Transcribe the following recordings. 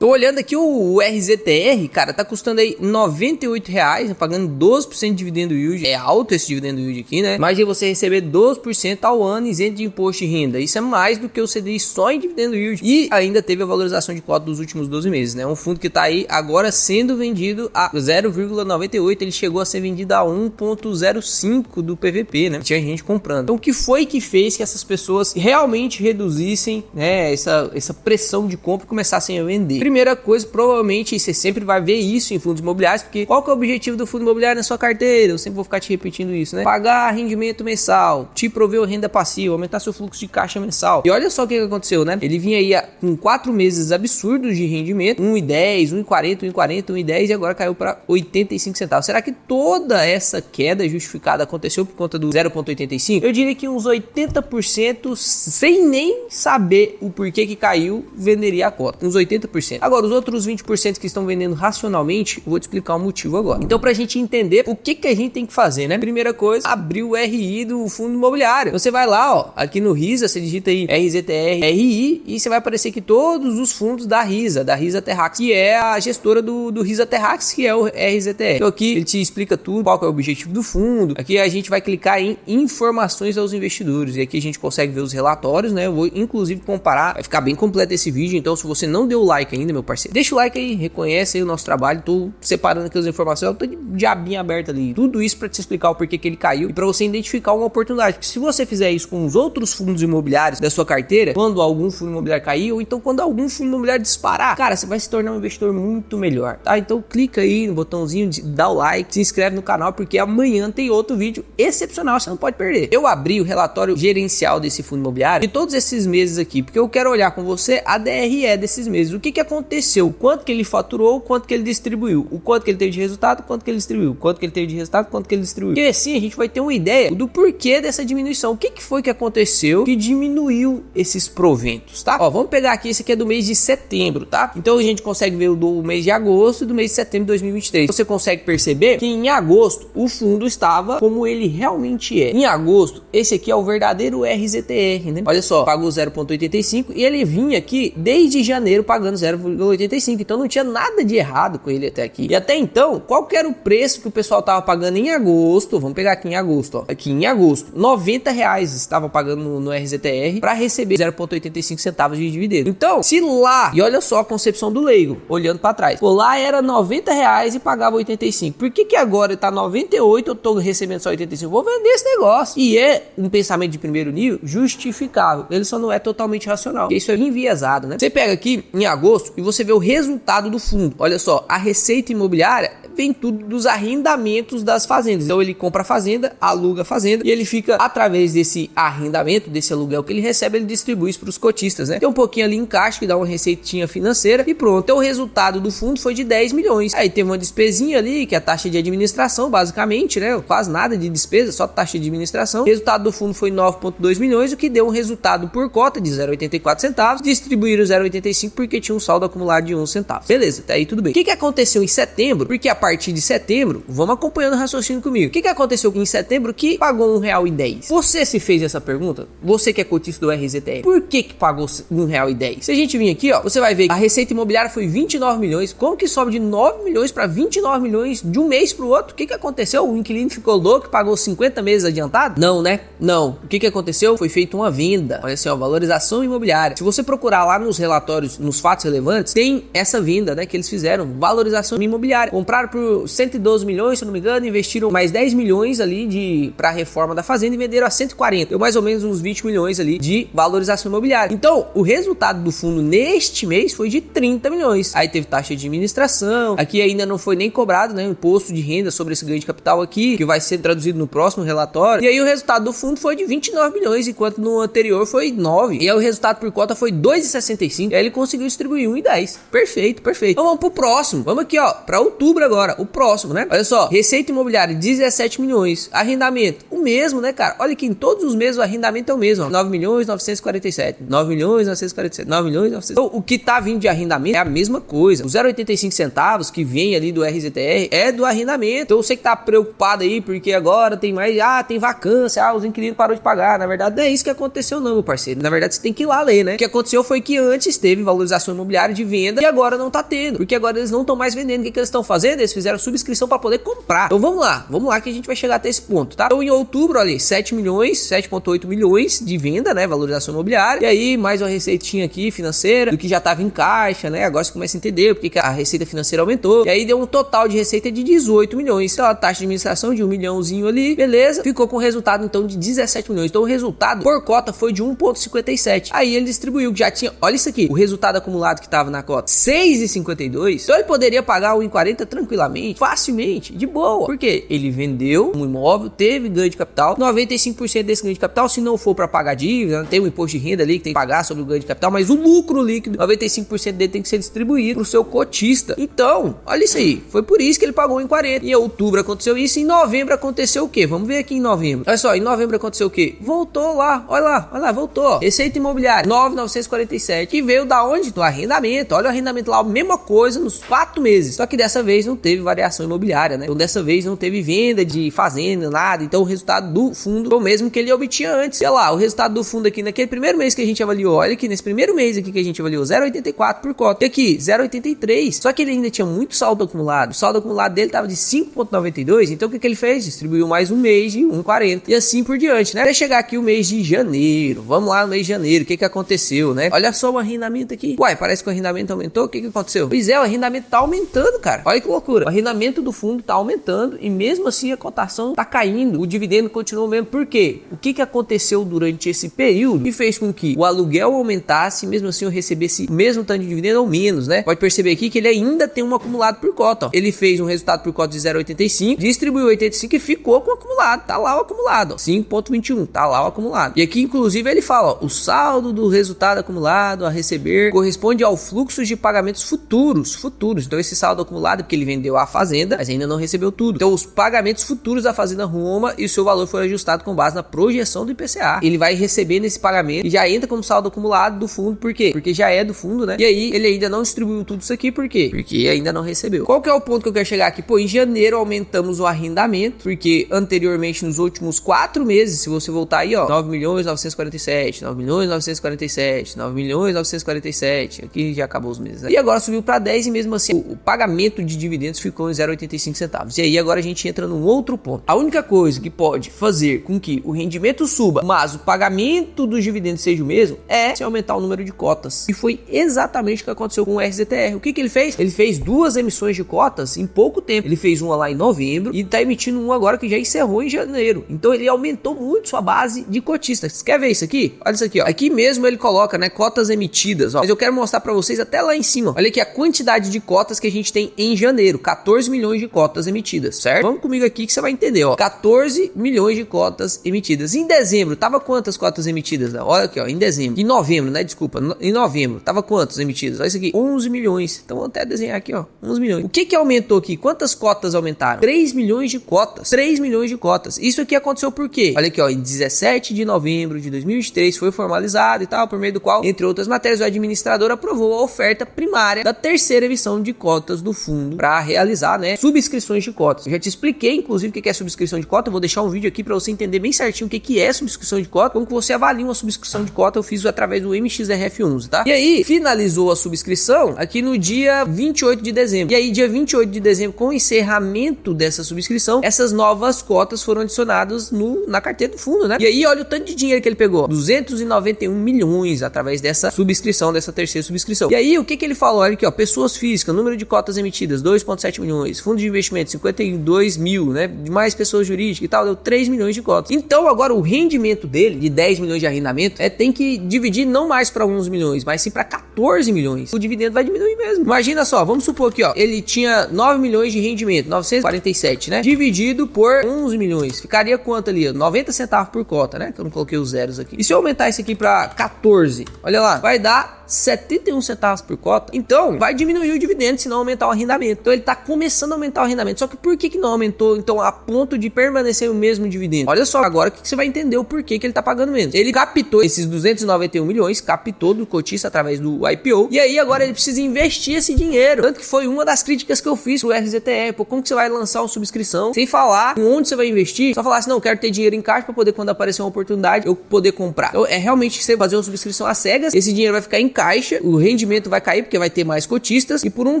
Tô olhando aqui o RZTR, cara, tá custando aí R$98, pagando 12% de dividendo yield. É alto esse dividendo yield aqui, né? Imagina você receber 12% ao ano isento de imposto de renda. Isso é mais do que o CDI só em dividendo yield. E ainda teve a valorização de cota dos últimos 12 meses, né? Um fundo que tá aí agora sendo vendido a 0,98. Ele chegou a ser vendido a 1,05 do PVP, né? Tinha gente comprando. Então o que foi que fez que essas pessoas realmente reduzissem, né, essa pressão de compra e começassem a vender? Primeira coisa, provavelmente você sempre vai ver isso em fundos imobiliários, porque qual que é o objetivo do fundo imobiliário na sua carteira? Eu sempre vou ficar te repetindo isso, né? Pagar rendimento mensal, te prover renda passiva, aumentar seu fluxo de caixa mensal. E olha só o que aconteceu, né? Ele vinha aí com 4 meses absurdos de rendimento, 1,10, 1,40, 1,40, 1,10 e agora caiu para 85 centavos. Será que toda essa queda justificada aconteceu por conta do 0,85? Eu diria que uns 80%, sem nem saber o porquê que caiu, venderia a cota. Uns 80%. Agora, os outros 20% que estão vendendo racionalmente, eu vou te explicar o motivo agora. Então, pra gente entender o que a gente tem que fazer, né? Primeira coisa, abrir o RI do fundo imobiliário. Você vai lá, ó, aqui no RISA, você digita aí RZTR, RI, e você vai aparecer aqui todos os fundos da RISA Terrax, que é a gestora do RISA Terrax, que é o RZTR. Então aqui ele te explica tudo, qual que é o objetivo do fundo. Aqui a gente vai clicar em informações aos investidores, e aqui a gente consegue ver os relatórios, né? Eu vou inclusive comparar, vai ficar bem completo esse vídeo, então se você não deu o like ainda, meu parceiro, deixa o like aí, reconhece aí o nosso trabalho. Tô separando aqui as informações, eu tô de diabinha aberta ali, tudo isso para te explicar o porquê que ele caiu e para você identificar uma oportunidade, porque se você fizer isso com os outros fundos imobiliários da sua carteira, quando algum fundo imobiliário cair, ou então quando algum fundo imobiliário disparar, cara, você vai se tornar um investidor muito melhor, tá? Então clica aí no botãozinho de dar o like, se inscreve no canal, porque amanhã tem outro vídeo excepcional, você não pode perder. Eu abri o relatório gerencial desse fundo imobiliário de todos esses meses aqui, porque eu quero olhar com você a DRE desses meses, o que aconteceu, o quanto que ele faturou, o quanto que ele distribuiu, o quanto que ele teve de resultado, o quanto que ele distribuiu, o quanto que ele teve de resultado, o quanto que ele distribuiu. Porque assim a gente vai ter uma ideia do porquê dessa diminuição, o que foi que aconteceu que diminuiu esses proventos, tá? Ó, vamos pegar aqui, esse aqui é do mês de setembro, tá? Então a gente consegue ver o do mês de agosto e do mês de setembro de 2023. Você consegue perceber que em agosto o fundo estava como ele realmente é. Em agosto, esse aqui é o verdadeiro RZTR, né? Olha só, pagou 0,85 e ele vinha aqui desde janeiro pagando 0,85. Então não tinha nada de errado com ele até aqui. E até então, qual que era o preço que o pessoal tava pagando em agosto? Vamos pegar aqui em agosto, ó. Aqui em agosto, R$90 estava pagando no RZTR para receber 0,85 centavos de dividendo. Então, se lá, e olha só a concepção do leigo, olhando para trás, pô, lá era R$90 e pagava 85. Por que agora tá 98 eu tô recebendo só 85? Vou vender esse negócio. E é um pensamento de primeiro nível justificável. Ele só não é totalmente racional. E isso é enviesado, né? Você pega aqui em agosto e você vê o resultado do fundo. Olha só, a receita imobiliária vem tudo dos arrendamentos das fazendas. Então ele compra a fazenda, aluga a fazenda e ele fica, através desse arrendamento, desse aluguel que ele recebe, ele distribui isso para os cotistas, né? Tem um pouquinho ali em caixa que dá uma receitinha financeira e pronto. Então o resultado do fundo foi de 10 milhões. Aí teve uma despesinha ali, que é a taxa de administração, basicamente, né? Quase nada de despesa, só taxa de administração. O resultado do fundo foi 9,2 milhões, o que deu um resultado por cota de 0,84 centavos. Distribuíram 0,85 porque tinha um saldo acumulado de 1 centavo. Beleza, até aí tudo bem. O que aconteceu em setembro? Porque a partir de setembro, vamos acompanhando o raciocínio comigo. O que aconteceu em setembro que pagou R$1,10? Você se fez essa pergunta? Você que é cotista do RZTR, por que pagou R$1,10? Se a gente vir aqui, ó, você vai ver que a receita imobiliária foi 29 milhões. Como que sobe de 9 milhões para 29 milhões de um mês para o outro? O que aconteceu? O inquilino ficou louco e pagou 50 meses adiantado? Não, né? Não. O que aconteceu? Foi feita uma venda. Olha assim, ó, valorização imobiliária. Se você procurar lá nos relatórios, nos fatos relevantes, tem essa venda, né, que eles fizeram, valorização imobiliária. Compraram por 112 milhões, se eu não me engano, investiram mais 10 milhões ali para a reforma da fazenda e venderam a 140. Deu mais ou menos uns 20 milhões ali de valorização imobiliária. Então, o resultado do fundo neste mês foi de 30 milhões. Aí teve taxa de administração, aqui ainda não foi nem cobrado, né, o imposto de renda sobre esse ganho de capital aqui, que vai ser traduzido no próximo relatório. E aí o resultado do fundo foi de 29 milhões, enquanto no anterior foi 9. E aí o resultado por cota foi 2,65. E aí ele conseguiu distribuir 1,10. Perfeito, perfeito. Então vamos pro próximo. Vamos aqui, ó, para outubro agora. agora, o próximo, né? Olha só, receita imobiliária 17 milhões, arrendamento, o mesmo, né, cara? Olha que em todos os meses o arrendamento é o mesmo, ó. 9 milhões 947, 9 milhões 947, 9 milhões 947. Então, o que tá vindo de arrendamento é a mesma coisa. Os 0,85 centavos que vem ali do RZTR é do arrendamento. Então, você que tá preocupado aí porque agora tem mais, tem vacância, os inquilinos parou de pagar. Na verdade, não é isso que aconteceu não, meu parceiro. Na verdade, você tem que ir lá ler, né? O que aconteceu foi que antes teve valorização imobiliária de venda e agora não tá tendo, porque agora eles não estão mais vendendo. O que eles estão fazendo? Eles fizeram subscrição para poder comprar. Então, vamos lá que a gente vai chegar até esse ponto, tá? Então, em outubro, olha aí, 7 milhões, 7,8 milhões de venda, né? Valorização imobiliária. E aí, mais uma receitinha aqui financeira do que já tava em caixa, né? Agora você começa a entender porque que a receita financeira aumentou. E aí deu um total de receita de 18 milhões. Então a taxa de administração de 1 milhãozinho ali, beleza? Ficou com resultado então de 17 milhões. Então o resultado por cota foi de 1,57. Aí ele distribuiu, já tinha, olha isso aqui, o resultado acumulado que tava na cota, 6,52. Então ele poderia pagar o 1,40 tranquilamente, facilmente, de boa. Porque ele vendeu um imóvel, teve ganho de capital, 95% desse ganho de capital, se não for para pagar dívida, tem o imposto de renda ali que tem que pagar sobre o ganho de capital, mas o lucro líquido, 95% dele tem que ser distribuído pro seu cotista. Então, olha isso aí, foi por isso que ele pagou em 40. Em outubro aconteceu isso, em novembro aconteceu o quê? Vamos ver aqui em novembro. Olha só, em novembro aconteceu o quê? Voltou lá, olha lá, voltou. Receita imobiliária, 9,947, que veio da onde? Do arrendamento. Olha o arrendamento lá, a mesma coisa nos 4 meses. Só que dessa vez não teve variação imobiliária, né? Então dessa vez não teve venda de fazenda, nada. Então o resultado do fundo foi o mesmo que ele obtinha antes. Olha lá, o resultado do fundo aqui naquele primeiro mês que a gente avaliou, olha aqui, nesse primeiro mês aqui que a gente avaliou, 0,84 por cota. E aqui, 0,83. Só que ele ainda tinha muito saldo acumulado. O saldo acumulado dele tava de 5,92. Então o que ele fez? Distribuiu mais um mês de 1,40. E assim por diante, né? Até chegar aqui o mês de janeiro. Vamos lá no mês de janeiro. O que aconteceu, né? Olha só o arrendamento aqui. Uai, parece que o arrendamento aumentou. O que aconteceu? Pois é, o arrendamento tá aumentando, cara. Olha que loucura. O arrendamento do fundo tá aumentando e mesmo assim a cotação tá caindo. O dividendo continua mesmo. Por quê? O que aconteceu durante esse período que fez com que o aluguel aumentasse e mesmo assim eu recebesse o mesmo tanto de dividendo ou menos, né? Pode perceber aqui que ele ainda tem um acumulado por cota, ó. Ele fez um resultado por cota de 0,85, distribuiu 85 e ficou com o acumulado. Tá lá o acumulado, ó. 5,21, tá lá o acumulado. E aqui inclusive ele fala, ó, o saldo do resultado acumulado a receber corresponde ao fluxo de pagamentos futuros. Então esse saldo acumulado é porque ele vendeu a fazenda, mas ainda não recebeu tudo. Então os pagamentos futuros da fazenda Roma e o seu valor foi ajustado com base na projeção do IPCA. Ele vai receber nesse pagamento e já entra como saldo acumulado do fundo. Por quê? Porque já é do fundo, né? E aí ele ainda não distribuiu tudo isso aqui. Por quê? Porque ainda não recebeu. Qual que é o ponto que eu quero chegar aqui? Pô, em janeiro aumentamos o arrendamento, porque anteriormente nos últimos 4 meses, se você voltar aí, ó, 9 milhões 947, 9 milhões 947, 9 milhões 947, aqui já acabou os meses, né? E agora subiu para 10 e mesmo assim o pagamento de dividendos ficou em 0,85 centavos. E aí agora a gente entra num outro ponto. A única coisa que pode fazer com que o rendimento suba, mas o pagamento dos dividendos seja o mesmo, é se aumentar o número de cotas. E foi exatamente o que aconteceu com o RZTR. O que ele fez? Ele fez 2 emissões de cotas em pouco tempo. Ele fez uma lá em novembro e tá emitindo uma agora que já encerrou em janeiro. Então ele aumentou muito sua base de cotistas. Quer ver isso aqui? Olha isso aqui, ó. Aqui mesmo ele coloca, né, cotas emitidas, ó. Mas eu quero mostrar para vocês até lá em cima. Olha aqui a quantidade de cotas que a gente tem em janeiro. 14 milhões de cotas emitidas, certo? Vamos comigo aqui que você vai entender, ó. 14 milhões de cotas emitidas. Em dezembro, tava quantas cotas emitidas? Né? Olha aqui, ó. Em dezembro. Em novembro, né? Desculpa. Em novembro, tava quantas emitidas? Olha isso aqui. 11 milhões. Então vou até desenhar aqui, ó. 11 milhões. O que aumentou aqui? Quantas cotas aumentaram? 3 milhões de cotas. 3 milhões de cotas. Isso aqui aconteceu por quê? Olha aqui, ó. Em 17 de novembro de 2023 foi formalizado e tal, por meio do qual, entre outras matérias, o administrador aprovou a oferta primária da terceira emissão de cotas do fundo para realizar, né, subscrições de cotas. Eu já te expliquei, inclusive, o que é subscrição de cota. Eu vou deixar um vídeo aqui para você entender bem certinho o que é subscrição de cota, como que você avalia uma subscrição de cota. Eu fiz através do MXRF11, tá? E aí, finalizou a subscrição aqui no dia 28 de dezembro. E aí, dia 28 de dezembro, com o encerramento dessa subscrição, essas novas cotas foram adicionadas na carteira do fundo, né? E aí, olha o tanto de dinheiro que ele pegou. 291 milhões através dessa subscrição, dessa terceira subscrição. E aí, o que ele falou? Olha aqui, ó, pessoas físicas, número de cotas emitidas, 2,7 milhões. Fundo de investimento, 52 mil, né? De mais pessoas jurídicas e tal, deu 3 milhões de cotas. Então, agora, o rendimento dele, de 10 milhões de arrendamento, tem que dividir não mais para 11 milhões, mas sim para 14 milhões. O dividendo vai diminuir mesmo. Imagina só, vamos supor aqui, ó, ele tinha 9 milhões de rendimento, 947, né? Dividido por 11 milhões. Ficaria quanto ali? 90 centavos por cota, né? Que eu não coloquei os zeros aqui. E se eu aumentar isso aqui para 14, olha lá, vai dar 71 centavos por cota. Então, vai diminuir o dividendo se não aumentar o arrendamento. Então, ele tá começando a aumentar o rendimento. Só que por que não aumentou, então, a ponto de permanecer o mesmo dividendo? Olha só, agora que você vai entender o porquê que ele tá pagando menos. Ele captou esses 291 milhões, captou do cotista através do IPO, e aí agora ele precisa investir esse dinheiro. Tanto que foi uma das críticas que eu fiz pro RZTR. Pô, como que você vai lançar uma subscrição sem falar em onde você vai investir? Só falar assim, não, eu quero ter dinheiro em caixa pra poder, quando aparecer uma oportunidade, eu poder comprar. Então, é realmente você fazer uma subscrição às cegas, esse dinheiro vai ficar em caixa, o rendimento vai cair porque vai ter mais cotistas, e por um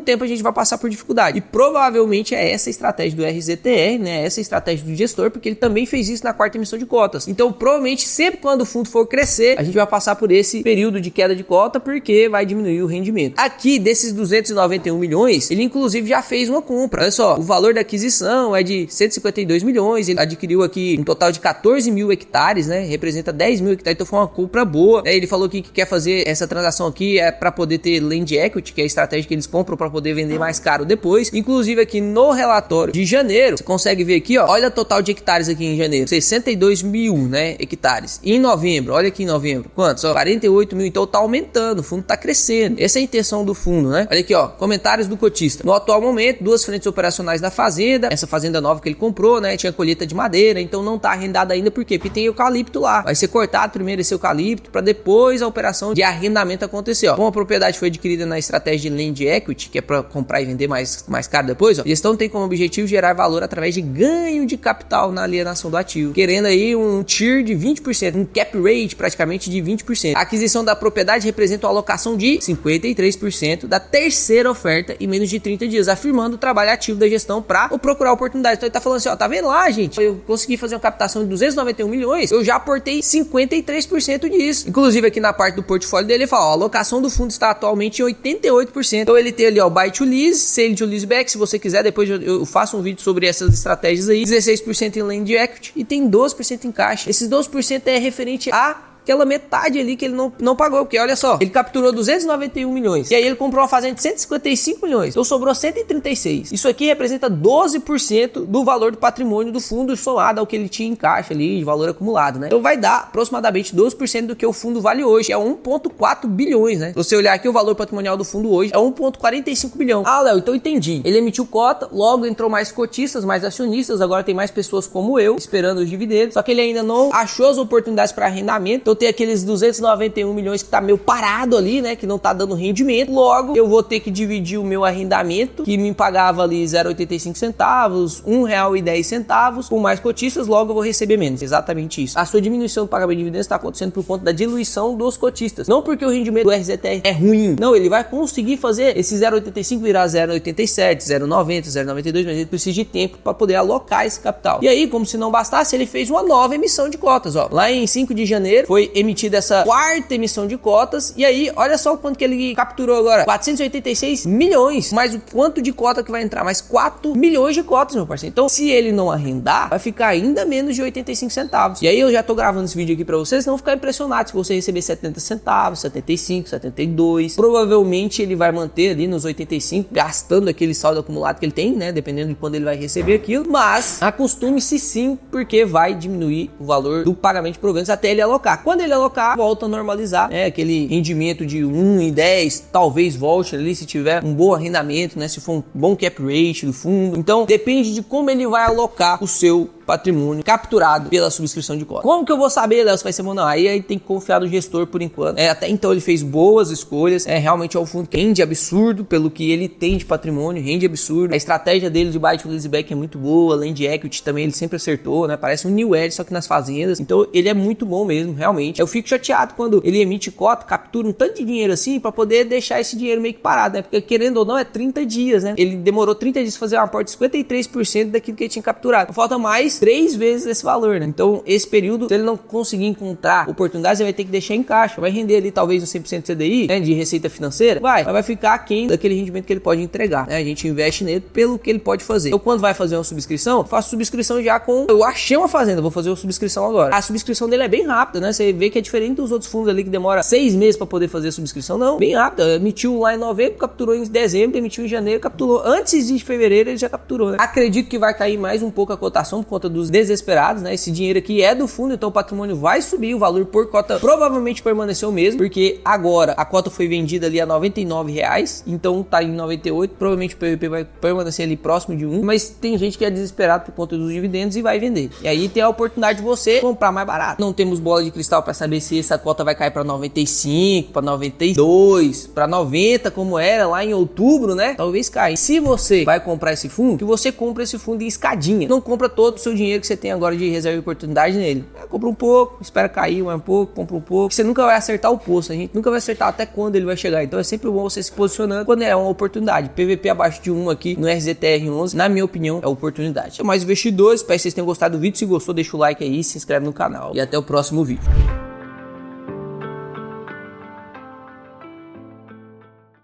tempo a gente vai passar por dificuldade. E provavelmente é essa a estratégia do RZTR, né? Essa a estratégia do gestor, porque ele também fez isso na quarta emissão de cotas. Então, provavelmente, sempre quando o fundo for crescer, a gente vai passar por esse período de queda de cota, porque vai diminuir o rendimento. Aqui, desses 291 milhões, ele inclusive já fez uma compra. Olha só, o valor da aquisição é de 152 milhões, ele adquiriu aqui um total de 14 mil hectares, né? Representa 10 mil hectares, então foi uma compra boa. Ele falou que quer fazer essa transação aqui é para poder ter land equity, que é a estratégia que eles compram para poder vender mais caro depois. Inclusive aqui no relatório de janeiro, você consegue ver aqui, ó, olha o total de hectares aqui em janeiro, 62 mil, né, hectares. E em novembro, olha aqui em novembro, quantos? Ó, 48 mil, então tá aumentando, o fundo tá crescendo. Essa é a intenção do fundo, né? Olha aqui, ó, comentários do cotista. No atual momento, duas frentes operacionais da fazenda, essa fazenda nova que ele comprou, né, tinha colheita de madeira, então não tá arrendada ainda, por quê? Porque tem eucalipto lá. Vai ser cortado primeiro esse eucalipto para depois a operação de arrendamento acontecer, ó. Como a propriedade foi adquirida na estratégia de land equity, que é para comprar e vender mais caro depois, ó, a gestão tem como objetivo gerar valor através de ganho de capital na alienação do ativo, querendo aí um TIR de 20%, um cap rate praticamente de 20%. A aquisição da propriedade representa uma alocação de 53% da terceira oferta em menos de 30 dias, afirmando o trabalho ativo da gestão para procurar oportunidades. Então ele tá falando assim, ó, tá vendo lá, gente? Eu consegui fazer uma captação de 291 milhões, eu já aportei 53% disso. Inclusive aqui na parte do portfólio dele, ele fala, ó, a alocação do fundo está atualmente em 88%. Então ele tem ali, ó, buy to lease, sale to lease back, se você quiser, depois eu faço um vídeo sobre essas estratégias aí, 16% em land equity e tem 12% em caixa. Esses 12% é referente a aquela metade ali que ele não pagou, porque olha só, ele capturou 291 milhões, e aí ele comprou uma fazenda de 155 milhões, então sobrou 136. Isso aqui representa 12% do valor do patrimônio do fundo somado ao que ele tinha em caixa ali, de valor acumulado, né? Então vai dar aproximadamente 12% do que o fundo vale hoje, que é 1,4 bilhões, né? Se você olhar aqui, o valor patrimonial do fundo hoje é 1,45 bilhão. Ah, Léo, então entendi. Ele emitiu cota, logo entrou mais cotistas, mais acionistas, agora tem mais pessoas como eu, esperando os dividendos, só que ele ainda não achou as oportunidades para arrendamento, então tem aqueles 291 milhões que tá meio parado ali, né, que não tá dando rendimento, logo eu vou ter que dividir o meu arrendamento, que me pagava ali 0,85 centavos, R$1,10, com mais cotistas, logo eu vou receber menos, exatamente isso. A sua diminuição do pagamento de dividendos está acontecendo por conta da diluição dos cotistas, não porque o rendimento do RZTR é ruim, não, ele vai conseguir fazer esse 0,85 virar 0,87, 0,90, 0,92, mas ele precisa de tempo para poder alocar esse capital. E aí, como se não bastasse, ele fez uma nova emissão de cotas, ó, lá em 5 de janeiro, foi emitida essa quarta emissão de cotas, e aí, olha só o quanto que ele capturou agora, 486 milhões, mais o quanto de cota que vai entrar, mais 4 milhões de cotas, meu parceiro. Então, se ele não arrendar, vai ficar ainda menos de 85 centavos. E aí, eu já tô gravando esse vídeo aqui pra vocês, não ficar impressionados se você receber 70 centavos, 75, 72, provavelmente ele vai manter ali nos 85, gastando aquele saldo acumulado que ele tem, né, dependendo de quando ele vai receber aquilo, mas acostume-se sim, porque vai diminuir o valor do pagamento de proventos até ele alocar. Quando ele alocar, volta a normalizar, né? Aquele rendimento de 1,10, talvez volte ali se tiver um bom arrendamento, né? Se for um bom cap rate do fundo. Então, depende de como ele vai alocar o seu patrimônio capturado pela subscrição de cota. Como que eu vou saber, Léo, se vai ser bom ou não? Aí tem que confiar no gestor por enquanto. Até então ele fez boas escolhas. Realmente é um fundo que rende absurdo pelo que ele tem de patrimônio, rende absurdo. A estratégia dele de buy to lease back é muito boa. Land equity também ele sempre acertou, né? Parece um New Edge, só que nas fazendas. Então ele é muito bom mesmo, realmente. Eu fico chateado quando ele emite cota, captura um tanto de dinheiro assim pra poder deixar esse dinheiro meio que parado, né? Porque querendo ou não é 30 dias, né? Ele demorou 30 dias pra fazer um aporte de 53% daquilo que ele tinha capturado. Falta mais 3 vezes esse valor, né? Então, esse período, se ele não conseguir encontrar oportunidades, ele vai ter que deixar em caixa. Vai render ali talvez um 100% de CDI, né? De receita financeira. Mas vai ficar aquém daquele rendimento que ele pode entregar, né? A gente investe nele pelo que ele pode fazer. Então, quando vai fazer uma subscrição, eu faço subscrição já com... Eu achei uma fazenda, vou fazer uma subscrição agora. A subscrição dele é bem rápida, né? Você vê que é diferente dos outros fundos ali que demora 6 meses para poder fazer a subscrição. Não, bem rápida. Emitiu lá em novembro, capturou em dezembro, emitiu em janeiro, capturou antes de fevereiro, ele já capturou, né? Acredito que vai cair mais um pouco a cotação por conta dos desesperados, né? Esse dinheiro aqui é do fundo, então o patrimônio vai subir, o valor por cota provavelmente permaneceu o mesmo, porque agora a cota foi vendida ali a R$99, então tá em 98, provavelmente o PVP vai permanecer ali próximo de 1, mas tem gente que é desesperado por conta dos dividendos e vai vender. E aí tem a oportunidade de você comprar mais barato. Não temos bola de cristal para saber se essa cota vai cair para 95, para 92, para 90, como era lá em outubro, né? Talvez caia. Se você vai comprar esse fundo, que você compra esse fundo em escadinha. Não compra todo o seu dinheiro que você tem agora de reserva de oportunidade nele. Compra um pouco, espera cair mais um pouco, compra um pouco. Você nunca vai acertar o posto, a gente nunca vai acertar até quando ele vai chegar. Então é sempre bom você se posicionando quando é uma oportunidade. PVP abaixo de 1 aqui no RZTR11, na minha opinião, é oportunidade. Mais investidores, espero que vocês tenham gostado do vídeo. Se gostou, deixa o like aí, se inscreve no canal e até o próximo vídeo.